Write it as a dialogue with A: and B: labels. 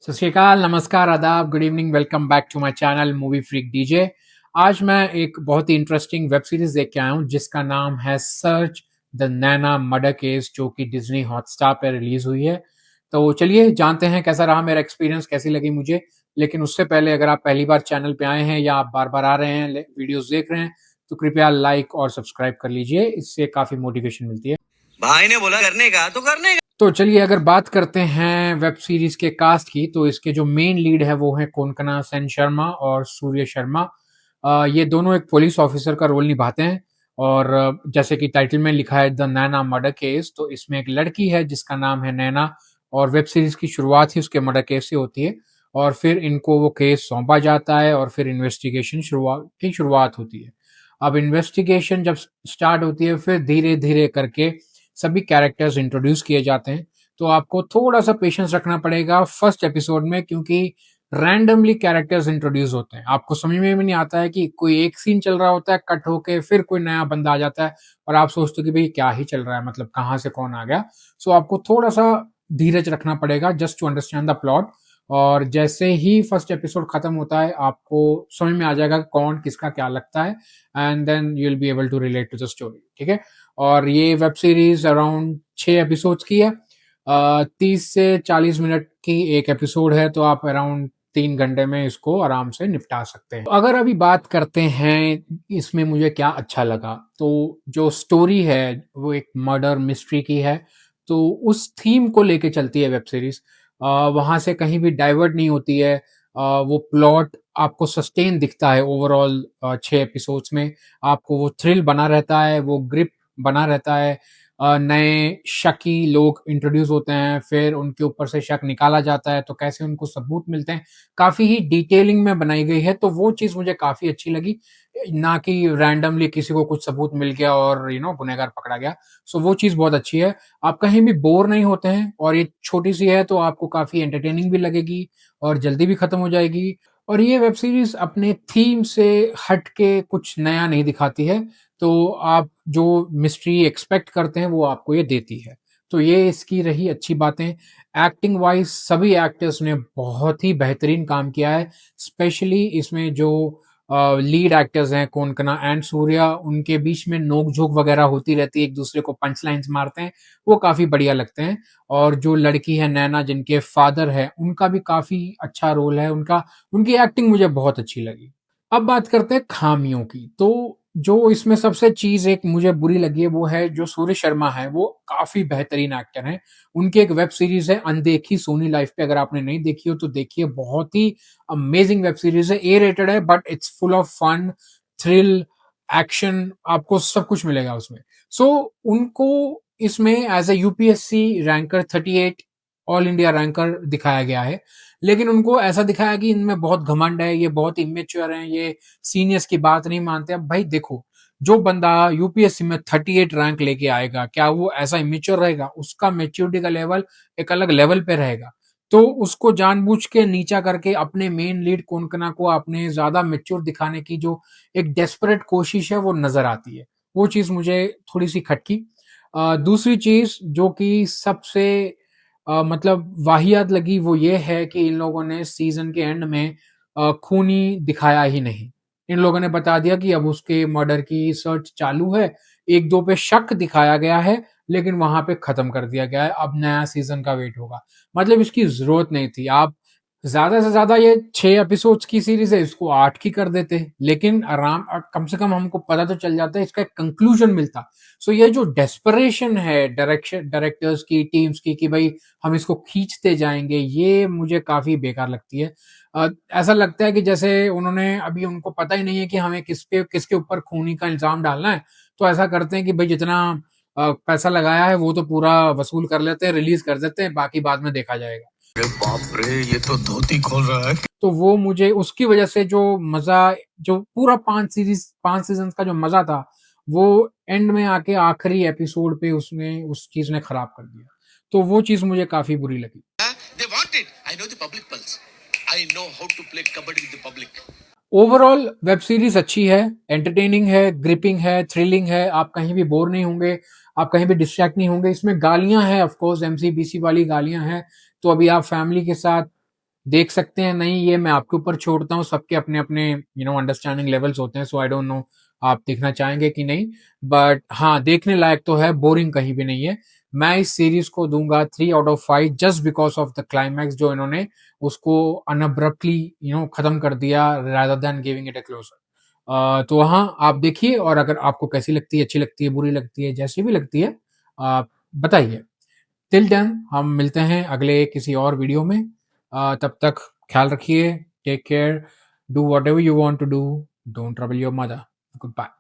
A: सत श्री अकाल, नमस्कार, आदाब, good evening, welcome back to my channel movie freak DJ. आज मैं एक बहुत ही इंटरेस्टिंग वेब सीरीज देख के आया हूँ जिसका नाम है search the Naina murder case, जो कि डिज्नी हॉटस्टार पर रिलीज हुई है। तो चलिए जानते हैं कैसा रहा मेरा एक्सपीरियंस, कैसी लगी मुझे। लेकिन उससे पहले अगर आप पहली बार चैनल पे आए हैं या आप बार बार आ रहे हैं, वीडियोस देख रहे हैं, तो कृपया लाइक और सब्सक्राइब कर लीजिए, इससे काफी मोटिवेशन मिलती है।
B: भाई ने बोला करने का तो करने का।
A: तो चलिए अगर बात करते हैं वेब सीरीज के कास्ट की, तो इसके जो मेन लीड है वो है कोंकणा सेन शर्मा और सूर्य शर्मा। ये दोनों एक पुलिस ऑफिसर का रोल निभाते हैं। और जैसे कि टाइटल में लिखा है द नैना मर्डर केस, तो इसमें एक लड़की है जिसका नाम है नैना। और वेब सीरीज की शुरुआत ही उसके मर्डर केस से होती है। और फिर इनको वो केस सौंपा जाता है और फिर इन्वेस्टिगेशन शुरुआत होती है। अब इन्वेस्टिगेशन जब स्टार्ट होती है, फिर धीरे धीरे करके सभी कैरेक्टर्स इंट्रोड्यूस किए जाते हैं। तो आपको थोड़ा सा पेशेंस रखना पड़ेगा फर्स्ट एपिसोड में, क्योंकि रैंडमली कैरेक्टर्स इंट्रोड्यूस होते हैं। आपको समझ में भी नहीं आता है कि कोई एक सीन चल रहा होता है, कट होके फिर कोई नया बंदा आ जाता है और आप सोचते हो कि भाई क्या ही चल रहा है, मतलब कहाँ से कौन आ गया। सो आपको थोड़ा सा धीरज रखना पड़ेगा just to understand the plot. और जैसे ही फर्स्ट एपिसोड खत्म होता है, आपको समझ में आ जाएगा कौन किसका क्या लगता है, and then you will be able to relate to the story. ठीक है। और ये वेब सीरीज अराउंड 6 एपिसोड्स की है। 30 से 40 मिनट की एक एपिसोड है, तो आप अराउंड 3 घंटे में इसको आराम से निपटा सकते हैं। अगर अभी बात करते हैं इसमें मुझे क्या अच्छा लगा, तो जो स्टोरी है वो एक मर्डर मिस्ट्री की है। तो उस थीम को लेके चलती है वेब सीरीज। वहां से कहीं भी डाइवर्ट नहीं होती है। वो प्लॉट आपको सस्टेन दिखता है ओवरऑल 6 एपिसोड्स में। आपको वो थ्रिल बना रहता है, वो ग्रिप बना रहता है। नए शकी लोग इंट्रोड्यूस होते हैं, फिर उनके ऊपर से शक निकाला जाता है, तो कैसे उनको सबूत मिलते हैं। काफी ही डिटेलिंग में बनाई गई है, तो वो चीज मुझे काफी अच्छी लगी। ना कि रैंडमली किसी को कुछ सबूत मिल गया और गुनहगार पकड़ा गया। सो वो चीज बहुत अच्छी है। आप कहीं भी बोर नहीं होते हैं, और ये छोटी सी है तो आपको काफी एंटरटेनिंग भी लगेगी और जल्दी भी खत्म हो जाएगी। और ये वेब सीरीज अपने थीम से हट के कुछ नया नहीं दिखाती है। तो आप जो मिस्ट्री एक्सपेक्ट करते हैं वो आपको ये देती है। तो ये इसकी रही अच्छी बातें। एक्टिंग वाइज सभी एक्टर्स ने बहुत ही बेहतरीन काम किया है। स्पेशली इसमें जो लीड एक्टर्स हैं कोंकणा एंड सूर्या, उनके बीच में नोक झोंक वगैरह होती रहती है, एक दूसरे को पंच लाइन्स मारते हैं, वो काफी बढ़िया लगते हैं। और जो लड़की है नैना, जिनके फादर है, उनका भी काफी अच्छा रोल है उनका। उनकी एक्टिंग मुझे बहुत अच्छी लगी। अब बात करते हैं खामियों की। तो जो इसमें सबसे चीज एक मुझे बुरी लगी है वो है जो सूर्य शर्मा है, वो काफी बेहतरीन एक्टर हैं। उनकी एक वेब सीरीज है अनदेखी, सोनी लाइफ पे, अगर आपने नहीं देखी हो तो देखिए। बहुत ही अमेजिंग वेब सीरीज है। ए रेटेड है but it's full of fun, thrill, action, आपको सब कुछ मिलेगा उसमें। सो उनको इसमें as a UPSC ranker 38 all India ranker दिखाया गया है। लेकिन उनको ऐसा दिखाया कि इनमें बहुत घमंड है, ये बहुत इमेच्योर हैं, ये सीनियर्स की बात नहीं मानते। अब भाई देखो, जो बंदा यूपीएससी में 38 रैंक लेके आएगा, क्या वो ऐसा इमेच्योर रहेगा? उसका मेच्योरिटी का लेवल एक अलग लेवल पे रहेगा। तो उसको जानबूझ के नीचा करके अपने मेन लीड कोंकणा को अपने ज्यादा मेच्योर दिखाने की जो एक डेस्परेट कोशिश है वो नजर आती है। वो चीज मुझे थोड़ी सी खटकी। दूसरी चीज जो कि सबसे मतलब वाहियात लगी वो ये है कि इन लोगों ने सीजन के एंड में खूनी दिखाया ही नहीं। इन लोगों ने बता दिया कि अब उसके मर्डर की सर्च चालू है, एक दो पे शक दिखाया गया है, लेकिन वहां पे खत्म कर दिया गया है, अब नया सीजन का वेट होगा। मतलब इसकी जरूरत नहीं थी। आप ज्यादा से ज्यादा, ये 6 एपिसोड्स की सीरीज है, इसको 8 की कर देते, लेकिन आराम कम से कम हमको पता तो चल जाता है, इसका एक कंक्लूजन मिलता। सो ये जो डेस्परेशन है डायरेक्टर्स की, टीम्स की, कि भाई हम इसको खींचते जाएंगे, ये मुझे काफी बेकार लगती है। ऐसा लगता है कि जैसे उन्होंने अभी, उनको पता ही नहीं है कि हमें किसके ऊपर खूनी का इल्जाम डालना है। तो ऐसा करते हैं कि भाई जितना पैसा लगाया है वो तो पूरा वसूल कर लेते हैं, रिलीज कर देते हैं, बाकी बाद में देखा जाएगा।
B: अरे बाप रे, ये तो धोती खोल रहा है।
A: तो वो मुझे उसकी वजह से जो मजा, जो पूरा 5 सीजन का जो मजा था, वो एंड में आके आखिरी एपिसोड पे उसने उस चीज ने खराब कर दिया। तो वो चीज मुझे काफी बुरी लगी।
B: They want it. I know the public pulse. I know how to play kabaddi with the public.
A: Overall web series अच्छी है, एंटरटेनिंग है, ग्रिपिंग है, थ्रिलिंग है। आप कहीं भी बोर नहीं होंगे, आप कहीं भी डिस्ट्रैक्ट नहीं होंगे। इसमें गालियां हैं, ऑफ कोर्स एमसीबीसी वाली गालियां हैं। तो अभी आप फैमिली के साथ देख सकते हैं नहीं, ये मैं आपके ऊपर छोड़ता हूँ, सबके अपने-अपने अंडरस्टैंडिंग लेवल्स होते हैं, सो आई डोंट नो आप देखना चाहेंगे कि नहीं। बट हाँ, देखने लायक तो है, बोरिंग कहीं भी नहीं है। मैं इस सीरीज़ को दूँगा 3 out of 5 just because of the climax जो इन्होंने उसको अनअब्रप्टली खत्म कर दिया rather than giving it a closure. तो हाँ, आप देखिए और अगर आपको कैसी लगती है, अच्छी लगती है, बुरी लगती है, जैसी भी लगती है आप बताइए। टिल देन हम मिलते हैं अगले किसी और वीडियो में। तब तक ख्याल रखिए, take care, do whatever you want to do, don't trouble your mother. Good bye.